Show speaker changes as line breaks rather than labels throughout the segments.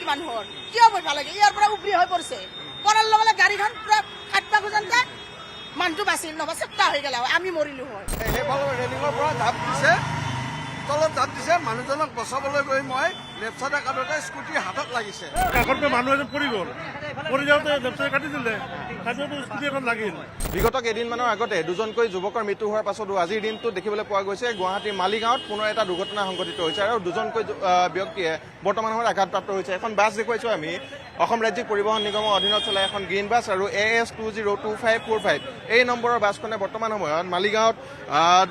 নেকি মানুহৰ কিয় ভয় লাগে ইয়াৰ পৰা উবৰি হৈ পৰিছে পৰাৰ লগে লগে গাড়ীখন পুৰা কাটবা খোজোঁতে মানুহটো বাচিল নহবা চেপ্টা হৈ গেল আমি মৰিলো হয়
সেইফালে ৰেলিঙৰ পৰা জাপ দিছে তলত জাপ দিছে মানুহজনক বচাবলৈ গৈ মই লেফ্ট চাইডে কাটোতে স্কুটি হাতত লাগিছে
কাষৰ পৰা মানুহ এজন পৰি গ'ল পৰি যাওঁতে লেফ্ট চাইডে কাটি দিলে কাটোতে স্কুটি এখন লাগিল
বিগত কেইদিনমানৰ আগতে দুজনকৈ যুৱকৰ মৃত্যু হোৱাৰ পাছতো আজিৰ দিনটো দেখিবলৈ পোৱা গৈছে গুৱাহাটীৰ মালিগাঁৱত পুনৰ এটা দুৰ্ঘটনা সংঘটিত হৈছে আৰু দুজনকৈ ব্যক্তিয়ে বৰ্তমান সময়ত আঘাতপ্ৰাপ্ত হৈছে এখন বাছ দেখুৱাইছোঁ আমি অসম ৰাজ্যিক পৰিবহণ নিগমৰ অধীনত চলা এখন গ্ৰীণ বাছ আৰু AS202545 এই নম্বৰৰ বাছখনে বৰ্তমান সময়ত মালিগাঁৱত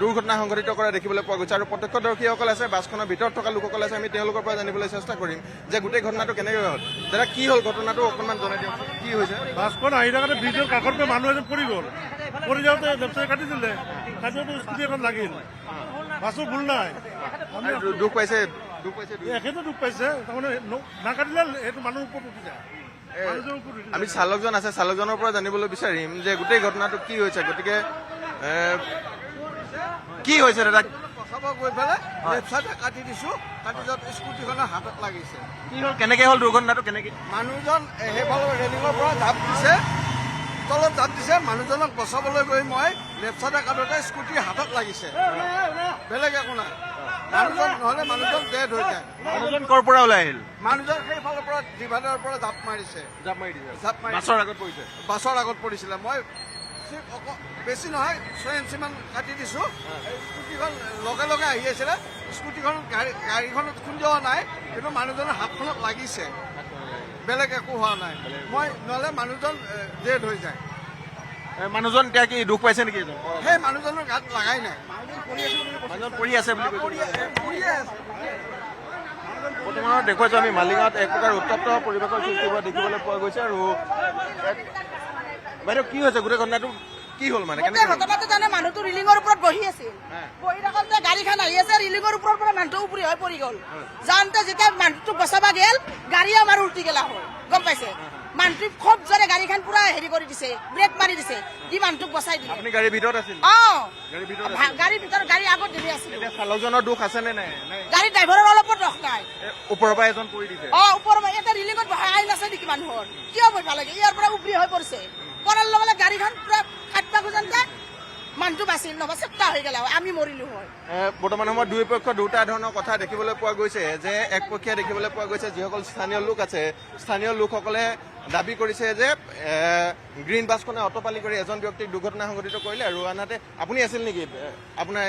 দুৰ্ঘটনা সংঘটিত কৰা দেখিবলৈ পোৱা গৈছে আৰু প্ৰত্যক্ষদৰ্শীসকল আছে বাছখনৰ ভিতৰত থকা লোকসকল আছে আমি তেওঁলোকৰ পৰা জানিবলৈ চেষ্টা কৰিম যে গোটেই ঘটনাটো কেনেকৈ হ'ল দাদা কি হ'ল ঘটনাটো অকণমান জনাই দিয়ক কি হৈছে
বাছখন আহি থাকোঁতে ব্ৰিজৰ কাষৰ পৰা মানুহ এজন পৰি গ'ল পৰি যাওঁতে লেফ্ট চাইডে কাটি দিলে কাটোতে স্কুটি এখন লাগিল বাছো ভুল নাই
দুখ পাইছে
এখেতো দুখ পাইছে তাৰমানে নাকাটিলে সেইটো মানুহৰ ওপৰত উঠি যায়
আমি চালকজন আছে চালকজনৰ পৰা জানিবলৈ বিচাৰিম যে গোটেই ঘটনাটো কি হৈছে গতিকে কি হৈছে দাদা
বচাব গৈ পেলাই লেফ্ট চাইডে কাটি দিছোঁ কাটি যাওঁত স্কুটিখনৰ হাতত লাগিছে
কি হ'ল কেনেকৈ হ'ল দুৰ্ঘটনাটো কেনেকৈ
মানুহজন সেইফালে ৰেলিঙৰ পৰা জাপ দিছে তলত জাপ দিছে মানুহজনক বচাবলৈ গৈ মই লেফ্ট চাইডে কাটোতে স্কুটি হাতত লাগিছে বেলেগ একো নাই মানুহজন নহ'লে মানুহজন ডেড হৈ যায়
মানুহজন ক'ৰ পৰা ওলাই আহিল
মানুহজন সেইফালৰ পৰা ডিভাইডাৰৰ পৰা জাপ মাৰিছে
জাপ মাৰি দিছে
জাপ মাৰি
বাছৰ আগত পৰিছে
বাছৰ আগত পৰিছিলে মই বেছি নহয় 6 ইঞ্চিমান কাটি দিছোঁ স্কুটিখন লগে লগে আহি আছিলে স্কুটিখন গাড়ীখনত খুন্দোৱা নাই কিন্তু মানুহজনৰ হাতখনত লাগিছে বেলেগ একো হোৱা নাই মই নহ'লে মানুহজন ডেড হৈ যায়
মানুহজন এতিয়া কি দুখ পাইছে নেকি
সেই মানুহজনৰ গাত লাগাই নাই
মানুহজন পৰি আছে বুলি কৈছে
পৰিয়ে আছে
বৰ্তমানত দেখুৱাইছোঁ আমি মালিগাঁৱত এক প্ৰকাৰ উত্তপ্ত পৰিৱেশৰ সৃষ্টি হোৱা দেখিবলৈ পোৱা গৈছে আৰু বাইদেউ কি হৈছে গোটেই ঘটনাটো কি হ'ল মানে
গোটেই ঘটনাটো জানে মানুহটো ৰিলিঙৰ ওপৰত বহি আছিল বহি থাকোঁতে গাড়ীখন আহি আছে ৰিলিঙৰ ওপৰৰ পৰা মানুহটো উবৰি হৈ পৰি গ'ল যাওঁতে যেতিয়া মানুহটোক বচাবা গেল গাড়ী আমাৰ উল্টি গেলা হ'ল গম পাইছে মানুহটো খুব জোৰে গাড়ীখন পুৰা হেৰি কৰি দিছে ব্ৰেক মাৰি দিছে দি মানুহটোক বচাই দিলে
আপুনি গাড়ীৰ ভিতৰত আছিল
গাড়ীৰ ভিতৰত গাড়ী আগত ধৰি আছিল
এতিয়া চালকজনৰ দুখ আছে নে নাই
গাড়ী ড্ৰাইভাৰৰ অলপো দোষ নাই
ওপৰৰ পৰা এজন পৰি দিছে
ওপৰৰ পৰা এটা ৰিলিঙত বহাই আইন আছে নেকি মানুহৰ কিয় ভয় লাগে ইয়াৰ পৰা উবৰি হৈ পৰিছে পৰাৰ লগে লগে গাড়ীখন পুৰা কাটবা খোজোঁতে মানুহটো বাচিল নহবা চেপ্টা হৈ গেল আমি মৰিলো হয়
বৰ্তমান সময়ত দুই পক্ষ দুটা ধৰণৰ কথা দেখিবলৈ পোৱা গৈছে যে একপক্ষীয়া দেখিবলৈ পোৱা গৈছে যিসকল স্থানীয় লোক আছে স্থানীয় লোকসকলে দাবী কৰিছে যে গ্ৰীণ বাছখনে অটপালি কৰি এজন ব্যক্তিক দুৰ্ঘটনা সংঘটিত কৰিলে আৰু আনহাতে আপুনি আছিল নেকি আপোনাৰ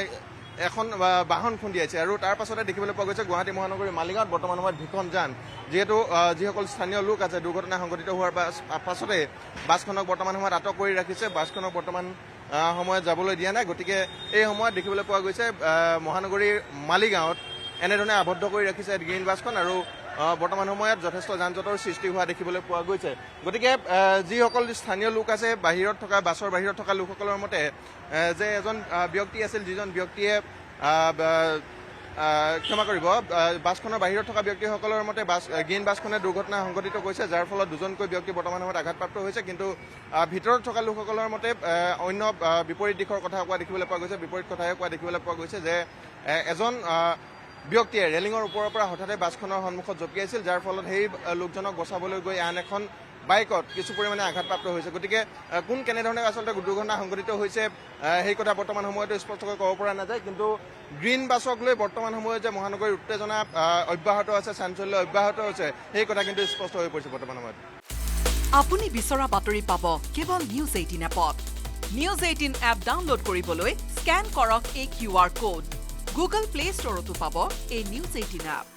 এখন বাহন খুন্দিয়াইছে আৰু তাৰ পাছতে দেখিবলৈ পোৱা গৈছে গুৱাহাটী মহানগৰীৰ মালিগাঁৱত বৰ্তমান সময়ত ভীষণ যান যিহেতু যিসকল স্থানীয় লোক আছে দুৰ্ঘটনা সংঘটিত হোৱাৰ পাছতে বাছখনক বৰ্তমান সময়ত আটক কৰি ৰাখিছে বাছখনক বৰ্তমান সময়ত যাবলৈ দিয়া নাই গতিকে এই সময়ত দেখিবলৈ পোৱা গৈছে মহানগৰীৰ মালিগাঁৱত এনেধৰণে আবদ্ধ কৰি ৰাখিছে গ্ৰীণ বাছখন আৰু বৰ্তমান সময়ত যথেষ্ট যান জঁটৰ সৃষ্টি হোৱা দেখিবলৈ পোৱা গৈছে গতিকে যিসকল স্থানীয় লোক আছে বাহিৰত থকা বাছৰ বাহিৰত থকা লোকসকলৰ মতে যে এজন ব্যক্তি আছিল যিজন ব্যক্তিয়ে ক্ষমা কৰিব বাছখনৰ বাহিৰত থকা ব্যক্তিসকলৰ মতে গ্ৰীণ বাছখনে দুৰ্ঘটনা সংঘটিত কৰিছে যাৰ ফলত দুজনকৈ ব্যক্তি বৰ্তমান সময়ত আঘাতপ্ৰাপ্ত হৈছে কিন্তু ভিতৰত থকা লোকসকলৰ মতে অন্য বিপৰীত দিশৰ কথা কোৱা দেখিবলৈ পোৱা গৈছে বিপৰীত কথাহে কোৱা দেখিবলৈ পোৱা গৈছে যে এজন ব্যক্তিয়ে ৰেলিঙৰ ওপৰৰ পৰা হঠাতে বাছখনৰ সন্মুখত জঁপিয়াইছিল যাৰ ফলত সেই লোকজনক বচাবলৈ গৈ আন এখন বাইকত কিছু পৰিমাণে আঘাতপ্ৰাপ্ত হৈছে গতিকে কোন কেনেধৰণে আচলতে দুৰ্ঘটনা সংঘটিত হৈছে সেই কথা বৰ্তমান সময়তো স্পষ্টকৈ ক'ব পৰা নাযায় কিন্তু গ্ৰীণ বাছক লৈ বৰ্তমান সময়ত যে মহানগৰীৰ উত্তেজনা অব্যাহত আছে চাঞ্চল্য অব্যাহত হৈছে সেই কথা কিন্তু স্পষ্ট হৈ পৰিছে বৰ্তমান সময়ত
আপুনি বিচৰা বাতৰি পাব কেৱল নিউজ 18 এপত নিউজ 18 এপ ডাউনলোড কৰিবলৈ স্কেন কৰক এই QR কোড গুগল প্লে ষ্টৰতো পাব এই নিউজ 18 এপ